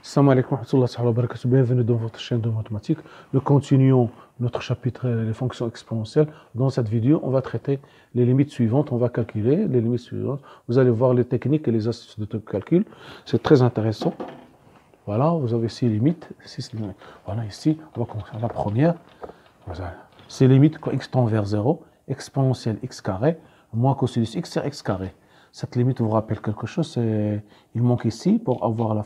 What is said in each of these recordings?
Salam alaikum wa rahmatullahi wa barakatuh. Bienvenue dans votre chaîne de mathématiques. Nous continuons notre chapitre les fonctions exponentielles. Dans cette vidéo, on va traiter les limites suivantes. On va calculer les limites suivantes. Vous allez voir les techniques et les astuces de calcul. C'est très intéressant. Voilà, vous avez 6 limites. Voilà, ici, on va commencer la première. C'est limite quand x tend vers 0, exponentielle x carré, moins cosinus x sur x carré. Cette limite vous rappelle quelque chose, il manque ici, pour avoir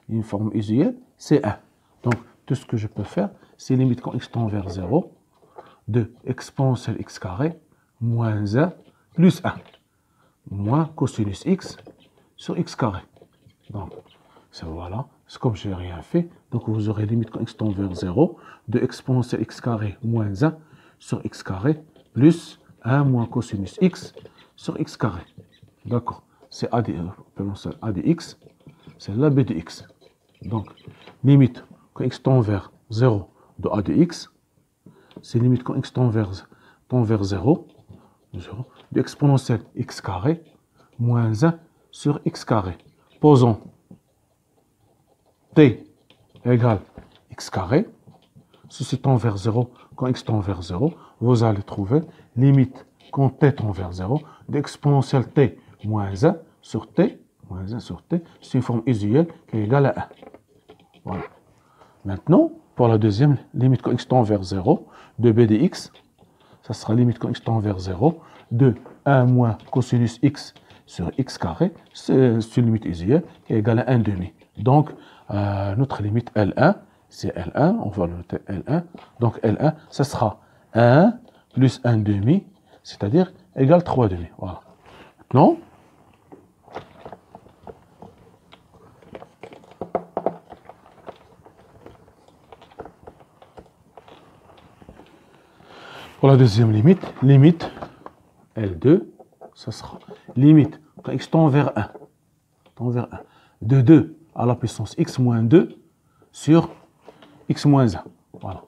une forme usuelle, c'est 1. Donc, tout ce que je peux faire, c'est limite quand x tend vers 0, de exponentielle x carré, moins 1, plus 1, moins cosinus x sur x carré. Donc, voilà, c'est comme je n'ai rien fait. Donc, vous aurez limite quand x tend vers 0, de exponentielle x carré, moins 1 sur x carré, plus 1 moins cosinus x sur x carré. D'accord, c'est a de x, c'est la b de x. Donc, limite quand x tend vers 0 de a de x, c'est limite quand x tend vers 0, de exponentielle x carré, moins 1 sur x carré. Posons t égale x carré. Ceci tend vers 0, quand x tend vers 0, vous allez trouver limite quand t tend vers 0, de exponentielle t moins 1 sur t, c'est une forme usuelle qui est égale à 1. Voilà. Maintenant, pour la deuxième, limite quand x tend vers 0, de b de x, ça sera limite quand x tend vers 0, de 1 moins cosinus x sur x carré, c'est une limite usuelle qui est égale à 1 demi. Donc, notre limite L1, c'est L1, on va le noter L1. Donc, L1, ça sera 1 plus 1 demi, c'est-à-dire égale 3 demi. Voilà. Maintenant, pour la deuxième limite L2, ça sera limite quand x tend vers 1, de 2 à la puissance x moins 2 sur x moins 1. Voilà.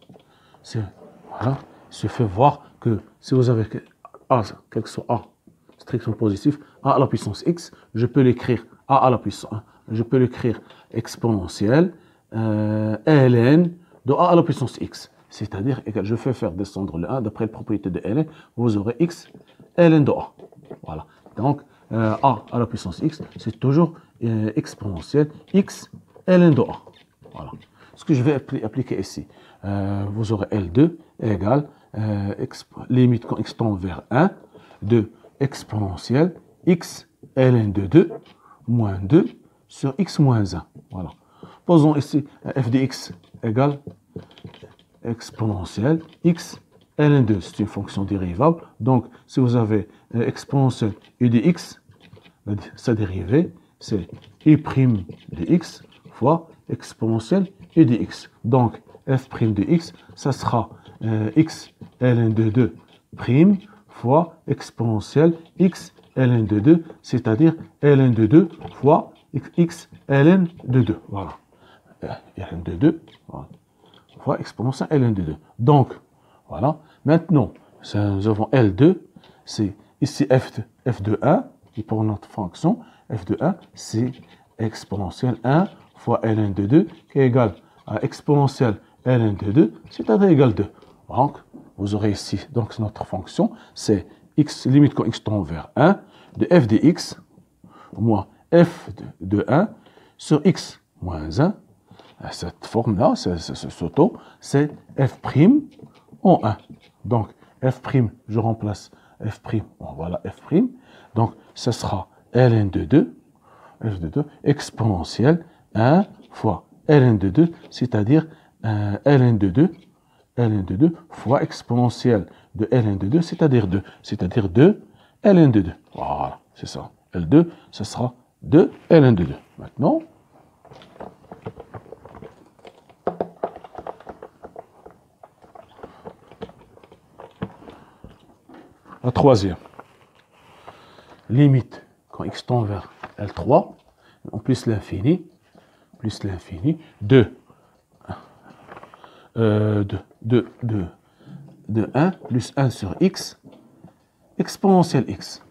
Voilà. Il se fait voir que si vous avez a, quel que soit a, strictement positif, a à la puissance x, je peux l'écrire a à la puissance 1. Je peux l'écrire exponentielle ln de a à la puissance x. C'est-à-dire, je fais faire descendre le 1 d'après la propriété de ln, vous aurez x ln de a. Voilà. Donc, a à la puissance x, c'est toujours exponentielle x ln de a. Voilà. Ce que je vais appliquer ici, vous aurez L2 égale limite quand x tend vers 1 de exponentielle x ln de 2 moins 2 sur x moins 1. Voilà. Posons ici f de x égale exponentielle x ln 2. C'est une fonction dérivable. Donc, si vous avez exponentielle u de x, sa dérivée, c'est i' de x fois exponentielle u de x. Donc, f' de x, ça sera x ln de 2 prime fois exponentielle x ln de 2, c'est-à-dire ln de 2 fois x ln de 2. Voilà. ln de 2 voilà, fois exponentielle ln de 2. Donc, voilà. Maintenant, nous avons L2, c'est ici f de 1, et pour notre fonction, f de 1, c'est exponentielle 1 fois ln de 2, qui est égal à exponentielle ln de 2, c'est-à-dire égal 2. Donc, vous aurez ici, donc notre fonction, c'est x, limite quand x tend vers 1, de f de x, moins f de 1, sur x moins 1. Cette forme-là, ce taux, c'est f' en 1. Donc, f', je remplace f', bon, voilà f'. Donc, ce sera ln de 2, exponentielle 1 fois ln de 2, c'est-à-dire ln de 2 fois exponentielle de ln de 2, c'est-à-dire 2, c'est-à-dire 2 ln de 2. Voilà, c'est ça. L2, ce sera 2 ln de 2. Maintenant, la troisième, limite quand x tend vers L3, en plus l'infini, de 1 plus 1 sur x, exponentielle x.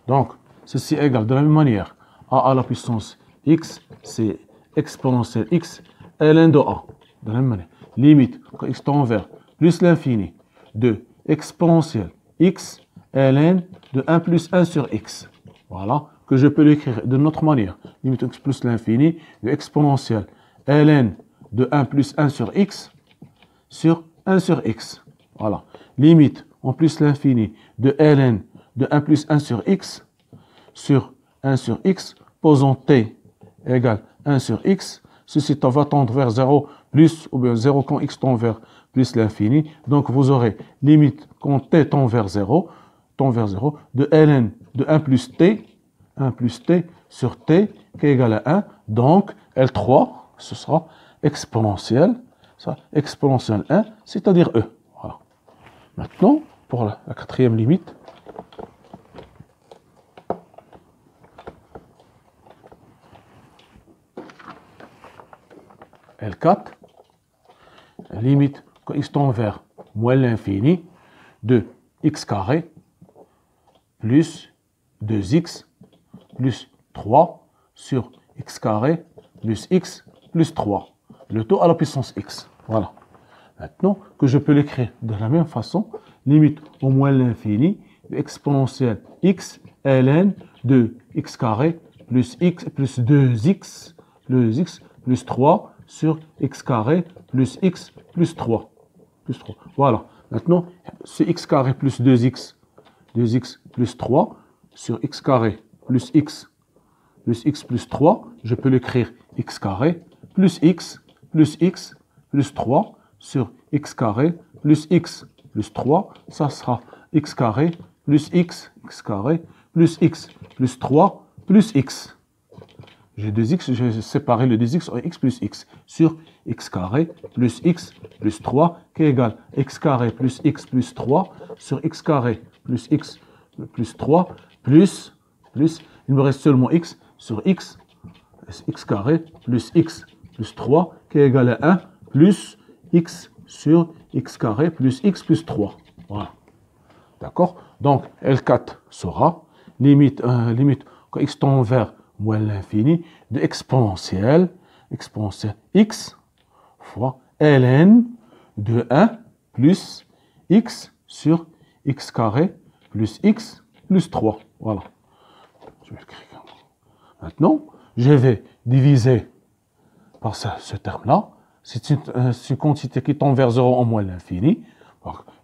Donc ceci est égal de la même manière, a à la puissance x, c'est exponentielle x ln de a. De la même manière, limite quand x tend vers plus l'infini de exponentielle x ln de 1 plus 1 sur x. Voilà, que je peux l'écrire de notre manière. Limite x plus l'infini de exponentielle ln de 1 plus 1 sur x sur 1 sur x. Voilà. Limite en plus l'infini de ln de 1 plus 1 sur x sur 1 sur x, posant t égale 1 sur x. Ceci va tendre vers 0 plus ou bien 0 quand x tend vers plus l'infini. Donc vous aurez limite quand t tend vers 0 de ln de 1 plus t sur t qui est égal à 1. Donc L3, ce sera exponentielle 1, c'est-à-dire e. Voilà. Maintenant, pour la quatrième limite, L4, limite quand x tend vers moins l'infini de x carré plus 2x plus 3 sur x carré plus x plus 3. Le tout à la puissance x. Voilà. Maintenant, que je peux l'écrire de la même façon, limite au moins l'infini de exponentielle x ln de x carré plus x plus 2x plus 3 sur x carré plus x plus 3. Voilà. Maintenant, ce x carré plus 2x plus 3 sur x carré plus x plus 3, je peux l'écrire x carré plus x plus 3 sur x carré plus x plus 3, ça sera x carré plus x carré plus x plus 3 plus x. J'ai 2x, j'ai séparé le 2x en x plus x sur x carré plus x plus 3 qui est égal à x carré plus x plus 3 sur x carré plus x plus 3 plus, il me reste seulement x sur x carré plus x plus 3 qui est égal à 1 plus x sur x carré plus x plus 3. Voilà. D'accord? Donc L4 sera limite quand x tend vers moins l'infini de exponentielle x fois ln de 1 plus x sur x carré plus x plus 3. Voilà. Je vais écrire. Maintenant, je vais diviser par ce terme-là. C'est une quantité qui tend vers 0 en moins l'infini.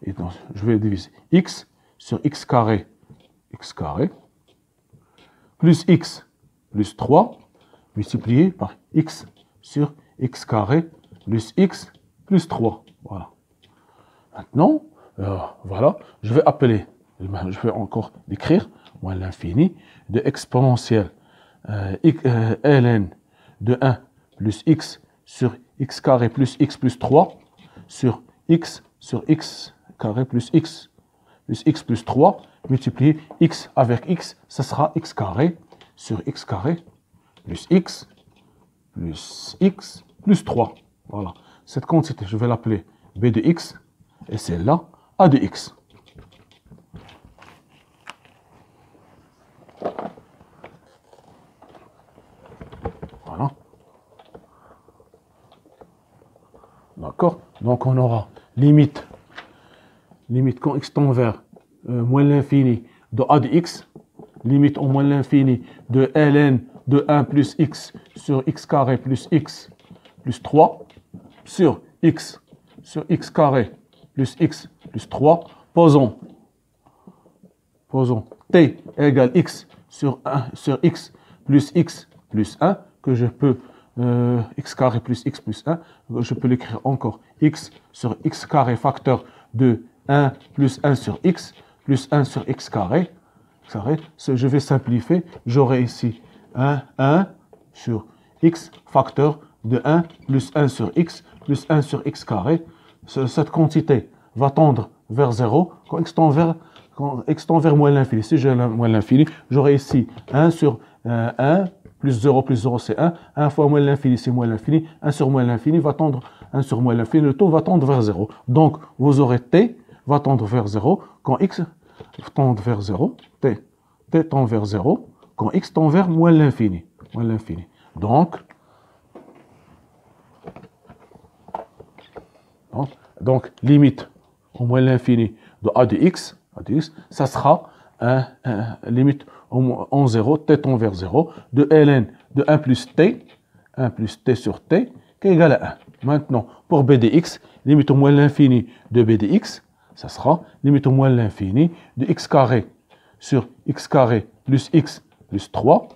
Et donc, je vais diviser x sur x carré plus x plus 3 multiplié par x sur x carré plus x plus 3. Voilà. Maintenant, voilà, je vais encore écrire moins l'infini de exponentielle ln de 1 plus x sur x carré plus x plus 3 sur x carré plus x plus 3 multiplié x avec x, ça sera x carré sur x carré plus x plus 3. Voilà. Cette quantité, je vais l'appeler b de x et celle-là a de x. Voilà. D'accord? Donc on aura limite quand x tend vers moins l'infini de a de x, limite au moins l'infini de ln de 1 plus x sur x carré plus x plus 3 sur x carré plus x plus 3, posons t égale x sur x plus 1, que je peux x carré plus x plus 1, je peux l'écrire encore x sur x carré facteur de 1 plus 1 sur x plus 1 sur x carré. Je vais simplifier, j'aurai ici 1 sur x facteur de 1 plus 1 sur x plus 1 sur x carré. Cette quantité va tendre vers 0 quand x tend vers moins l'infini. Si j'ai moins l'infini, j'aurai ici 1 sur 1 plus 0 c'est 1. 1 fois moins l'infini, c'est moins l'infini. 1 sur moins l'infini va tendre 1 sur moins l'infini. Le taux va tendre vers 0. Donc, vous aurez t va tendre vers 0 quand x tend vers 0. T tend vers 0 quand x tend vers moins l'infini. Donc, Donc, limite au moins l'infini de a de x, ça sera limite en 0, t tend vers 0, de ln de 1 plus t sur t, qui est égal à 1. Maintenant, pour b de x, limite au moins l'infini de b de x, ça sera limite au moins l'infini de x carré sur x carré plus x plus 3,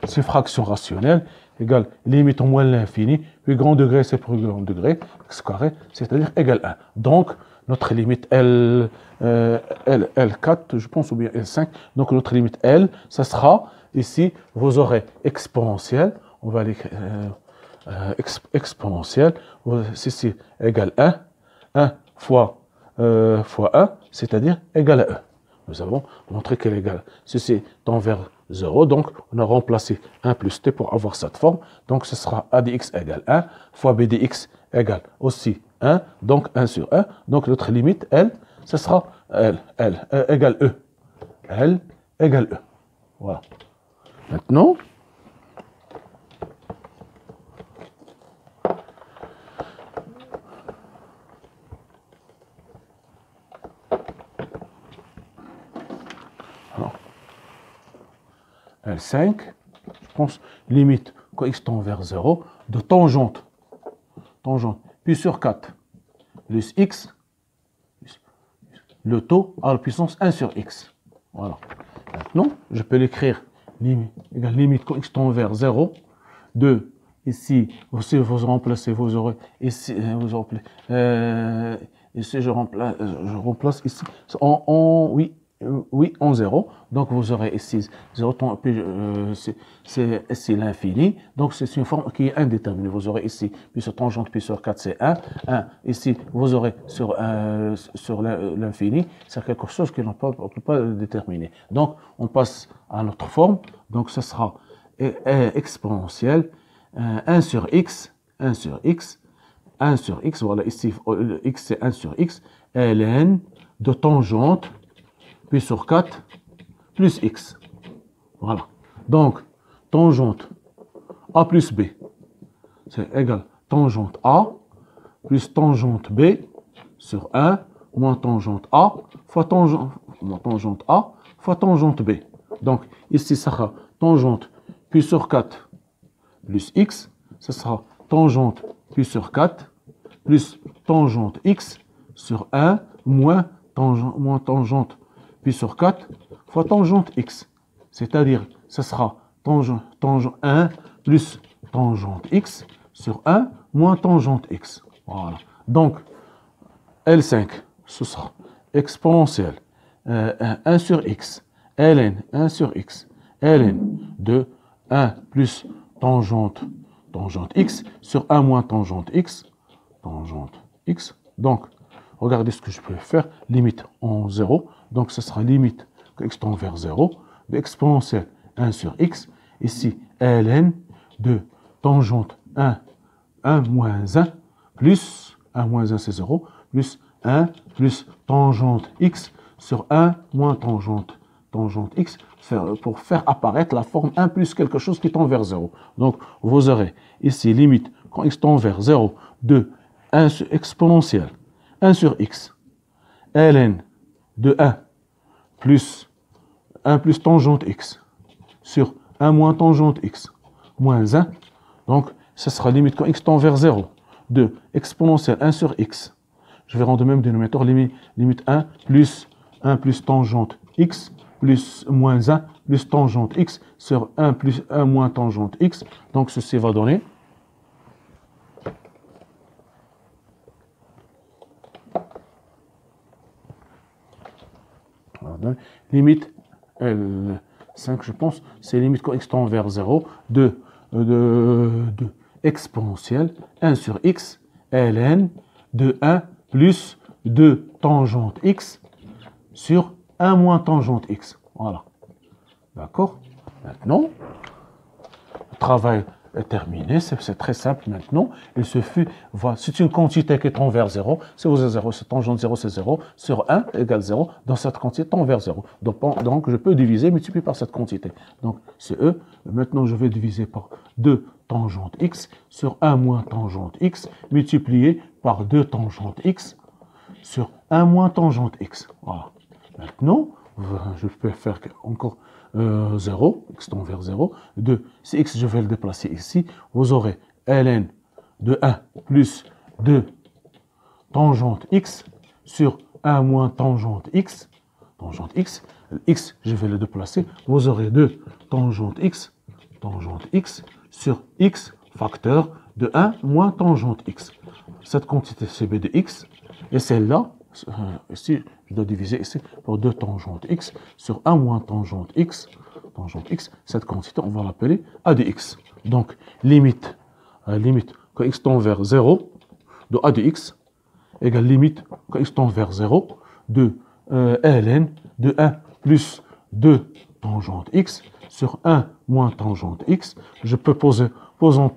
c'est fraction rationnelle, égale limite au moins l'infini, plus grand degré c'est plus grand degré, x carré, c'est-à-dire égal 1. Donc, notre limite L4, je pense, ou bien L5, donc notre limite L, ça sera, ici, vous aurez exponentielle, on va l'écrire exponentielle, ceci égale 1 fois 1, c'est-à-dire égal à 1. Nous avons montré qu'elle est égale. Ceci tend vers 0, donc on a remplacé 1 plus t pour avoir cette forme. Donc ce sera a de x égale 1 fois b de x égale aussi 1, donc 1 sur 1. Donc notre limite, L, ce sera L égale E. L égale E. Voilà. Maintenant, L5, je pense, limite quand x tend vers 0, de tangente, pi sur 4, plus x, le taux à la puissance 1 sur x. Voilà. Maintenant, je peux l'écrire limite quand x tend vers 0, de, ici, si vous remplacez, vous aurez, ici, ici je remplace ici, oui, en 0. Donc, vous aurez ici 0, c'est ici l'infini. Donc, c'est une forme qui est indéterminée. Vous aurez ici, puis sur tangente, puis sur 4, c'est 1. Ici, vous aurez sur l'infini, c'est quelque chose qu'on ne peut pas déterminer. Donc, on passe à notre forme. Donc, ce sera exponentielle 1 sur x, 1 sur x, 1 sur x. Voilà, ici, x, c'est 1 sur x. ln de tangente, puis sur 4, plus x. Voilà. Donc, tangente a plus b, c'est égal tangente a plus tangente b sur 1 moins tangente a fois tangente a fois tangente b. Donc, ici, ça sera tangente puis sur 4 plus x, ce sera tangente puis sur 4 plus tangente x sur 1 moins tangente puis sur 4 fois tangente x. C'est-à-dire, ce sera tangente 1 plus tangente x sur 1 moins tangente x. Voilà. Donc, L5, ce sera exponentielle 1 sur x, ln 1 sur x, ln de 1 plus tangente x sur 1 moins tangente x. Donc, regardez ce que je peux faire, limite en 0. Donc, ce sera limite que x tend vers 0, de exponentielle 1 sur x. Ici, ln de tangente 1 moins 1, plus 1 moins 1, c'est 0, plus 1 plus tangente x sur 1 moins tangente x, pour faire apparaître la forme 1 plus quelque chose qui tend vers 0. Donc, vous aurez ici, limite, quand x tend vers 0, de 1 sur exponentielle 1 sur x, ln de 1 plus tangente x sur 1 moins tangente x moins 1. Donc, ce sera limite quand x tend vers 0 de exponentielle 1 sur x. Je vais rendre le même dénominateur, limite 1 plus tangente x plus moins 1 plus tangente x sur 1 plus 1 moins tangente x. Donc, ceci va donner limite L5, je pense, c'est limite quand x tend vers 0 de exponentielle 1 sur x ln de 1 plus 2 tangente x sur 1 moins tangente x. Voilà. D'accord? Maintenant, le travail est terminé. C'est très simple maintenant. Il suffit, voilà, c'est une quantité qui tend vers 0. Si vous avez 0, c'est tangente 0, c'est 0. Sur 1 égale 0. Dans cette quantité, tend vers 0. Donc, je peux diviser, multiplier par cette quantité. Donc, c'est E. Maintenant, je vais diviser par 2 tangente x sur 1 moins tangente x multiplié par 2 tangente x sur 1 moins tangente x. Voilà. Maintenant, je peux faire encore 0, x tend vers 0. 2, si x, je vais le déplacer ici. Vous aurez ln de 1 plus 2 tangente x sur 1 moins tangente x. Tangente x, x, je vais le déplacer. Vous aurez 2 tangente x sur x facteur de 1 moins tangente x. Cette quantité, c'est b de x. Et celle-là, ici, je dois diviser ici par 2 tangente x sur 1 moins tangente x. Tangente x, cette quantité, on va l'appeler a de x. Donc, limite quand x tend vers 0 de a de x égale limite quand x tend vers 0 de ln de 1 plus 2 tangente x sur 1 moins tangente x. Je peux posons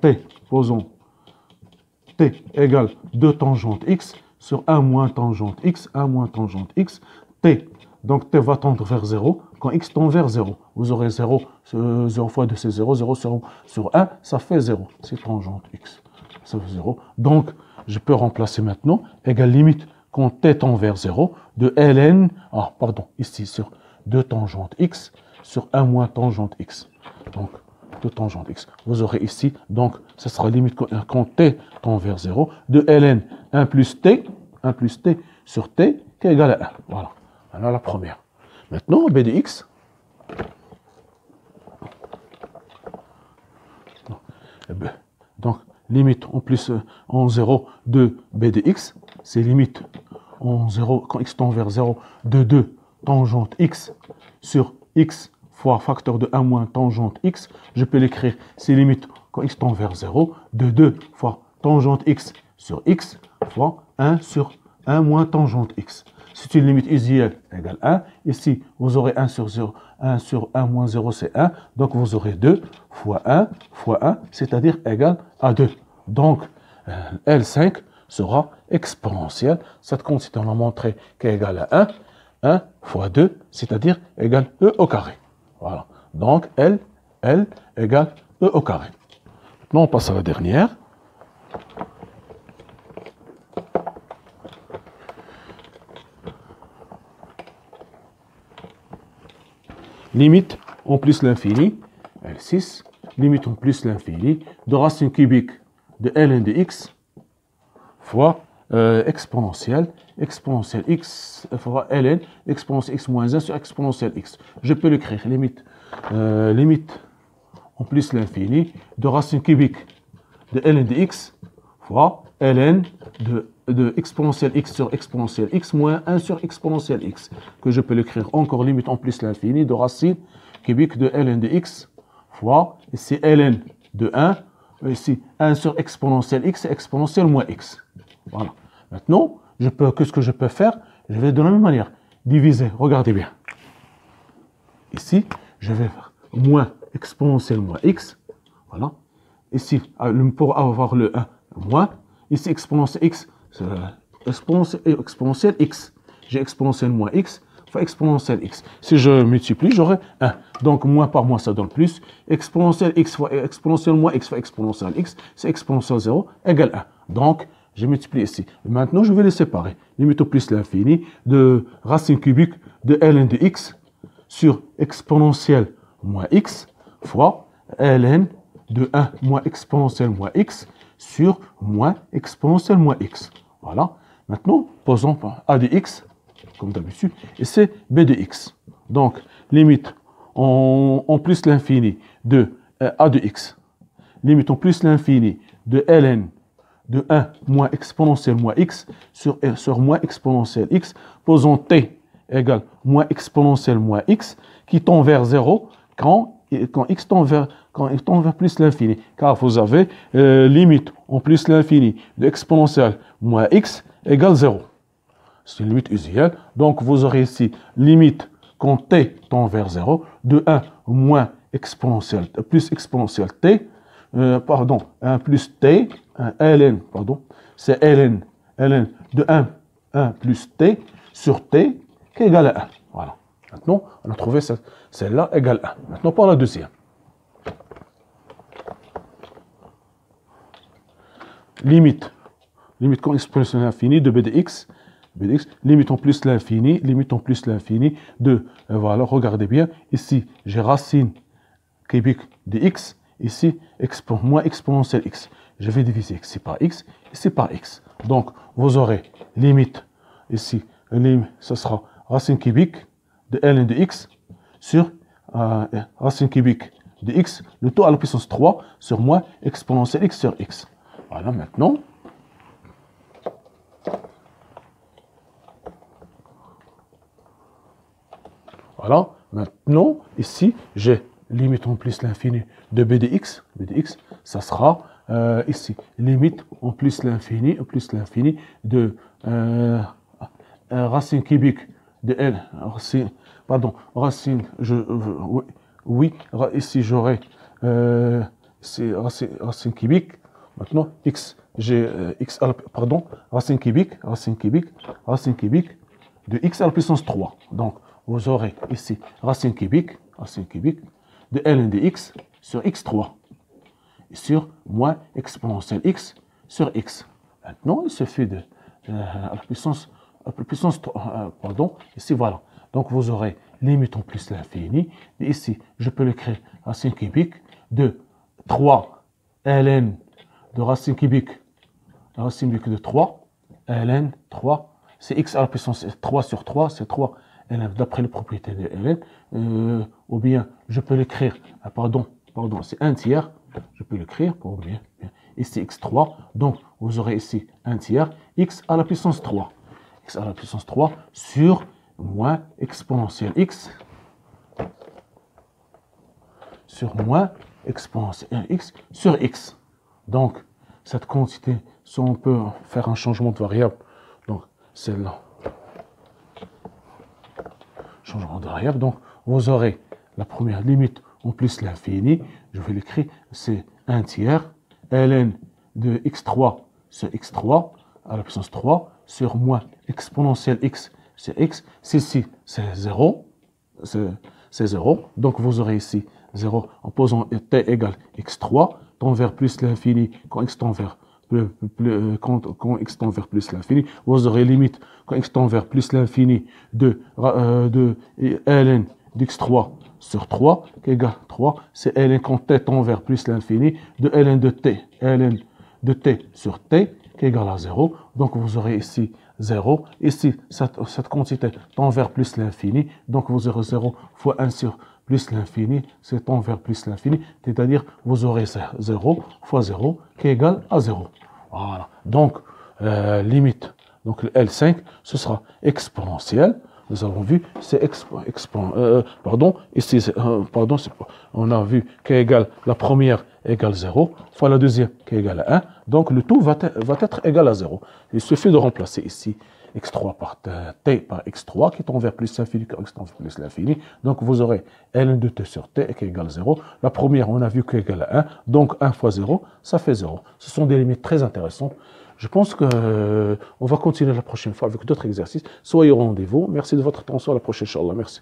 t égale 2 tangente x sur 1 moins tangente x, 1 moins tangente x, t. Donc t va tendre vers 0 quand x tend vers 0. Vous aurez 0, 0 fois 2 c'est 0, 0 sur 1, ça fait 0. C'est tangente x, ça fait 0. Donc je peux remplacer maintenant égale limite quand t tend vers 0 de ln, ici sur 2 tangente x sur 1 moins tangente x. Donc, 2 tangente x. Vous aurez ici, donc, ce sera limite quand t tend vers 0 de ln 1 plus t sur t qui est égal à 1. Voilà. Voilà la première. Maintenant, b de x. Donc, limite en 0 de b de x, c'est limite en 0, quand x tend vers 0, de 2 tangente x sur x fois facteur de 1 moins tangente x. Je peux l'écrire, c'est limite quand x tend vers 0, de 2 fois tangente x sur x fois 1 sur 1 moins tangente x. C'est une limite usuelle égale 1. Ici, vous aurez 1 sur 0, 1 sur 1 moins 0, c'est 1. Donc, vous aurez 2 fois 1, c'est-à-dire égal à 2. Donc, L5 sera exponentielle. Cette quantité, on a montré qu'elle est égale à 1. 1 fois 2, c'est-à-dire égal E au carré. Voilà. Donc, L égale E au carré. Maintenant, on passe à la dernière. Limite en plus l'infini, L6, limite en plus l'infini de racine cubique de ln de x fois exponentielle x fois ln, exponentielle x moins 1 sur exponentielle x. Je peux l'écrire, limite en plus l'infini de racine cubique de ln de x fois ln de exponentielle x sur exponentielle x moins 1 sur exponentielle x, que je peux l'écrire encore limite en plus l'infini de racine cubique de ln de x fois, ici ln de 1, ici 1 sur exponentielle x et exponentielle moins x. Voilà. Maintenant, qu'est-ce que je peux faire? Je vais de la même manière diviser, regardez bien. Ici, je vais faire moins exponentielle moins x, voilà. Ici, pour avoir le 1, moins, ici exponentielle x, exponentielle x. J'ai exponentielle moins x fois exponentielle x. Si je multiplie, j'aurai 1. Donc, moins par moins, ça donne plus. Exponentielle x fois exponentielle moins x fois exponentielle x, c'est exponentielle 0 égale 1. Donc, je multiplie ici. Maintenant, je vais les séparer. Limite au plus l'infini de racine cubique de ln de x sur exponentielle moins x fois ln de 1 moins exponentielle moins x sur moins exponentielle moins x. Voilà. Maintenant, posons a de x, comme d'habitude, et c'est b de x. Donc, limite en plus l'infini de a de x, limite en plus l'infini de ln de 1 moins exponentielle moins x sur moins exponentielle x, posons t égale moins exponentielle moins x, qui tend vers 0 quand x tend vers plus l'infini. Car vous avez limite en plus l'infini de exponentielle moins x égale 0. C'est une limite usuelle. Donc, vous aurez ici limite quand t tend vers 0 de 1 moins exponentielle, plus exponentielle t, 1 plus t, ln, c'est ln de 1 plus t sur t qui est égal à 1. Voilà. Maintenant, on a trouvé celle-là égale 1. Maintenant, pour la deuxième. Limite limite quand exponentielle infinie de b de x, limite en plus l'infini, de, voilà, regardez bien, ici j'ai racine cubique de x, ici moins exponentielle x. Je vais diviser ici par x, ici par x. Donc vous aurez limite, ici, ce sera racine cubique de ln de x sur racine cubique de x, le tout à la puissance 3 sur moins exponentielle x sur x. Voilà, maintenant, ici, j'ai limite en plus l'infini de b de x, ça sera ici, limite en plus l'infini de racine cubique de l, ici j'aurai racine cubique, maintenant x, j'ai racine cubique de x à la puissance 3. Donc vous aurez ici racine cubique de ln de x sur x3 et sur moins exponentielle x sur x. Maintenant, il suffit de à la puissance 3, ici voilà. Donc vous aurez limite en plus l'infini. Et ici, je peux l'écrire racine cubique de 3 ln de racine cubique de 3 ln 3, c'est x à la puissance 3 sur 3, c'est 3 ln d'après les propriétés de ln. Ou bien je peux l'écrire, c'est 1 tiers, je peux l'écrire pour bien. Ici x3, donc vous aurez ici 1 tiers, x à la puissance 3. X à la puissance 3 sur moins exponentielle x sur moins exponentielle x sur x. Donc, cette quantité, si on peut faire un changement de variable, donc celle-là, changement de variable, donc vous aurez la première limite en plus l'infini, je vais l'écrire, c'est 1 tiers, ln de x3 sur x3 à la puissance 3 sur moins exponentielle x sur x, ceci c'est 0, c'est 0, donc vous aurez ici 0 en posant t égale x3, tend vers plus l'infini, quand x tend vers x tend vers plus l'infini, vous aurez limite quand x tend vers plus l'infini de ln d'x3 sur 3 qui égale 3, c'est ln quand t tend vers plus l'infini de ln de t sur t qui égale à 0. Donc vous aurez ici 0. Ici, cette quantité tend vers plus l'infini. Donc vous aurez 0 fois 1 sur plus l'infini, c'est tend vers plus l'infini. C'est-à-dire, vous aurez 0 fois 0 qui égale à 0. Voilà. Donc, limite. Donc, le L5, ce sera exponentiel. Nous avons vu, c'est on a vu qui égale la première égale 0, fois la deuxième qui égale à 1. Donc, le tout va être égal à 0. Il suffit de remplacer ici x3 par t par x3 qui tend vers plus l'infini que x tend vers plus l'infini. Donc, vous aurez ln de t sur t qui égale 0. La première, on a vu qui égale à 1. Donc, 1 fois 0, ça fait 0. Ce sont des limites très intéressantes. Je pense qu'on va continuer la prochaine fois avec d'autres exercices. Soyez au rendez-vous. Merci de votre attention. À la prochaine, Inch'Allah. Merci.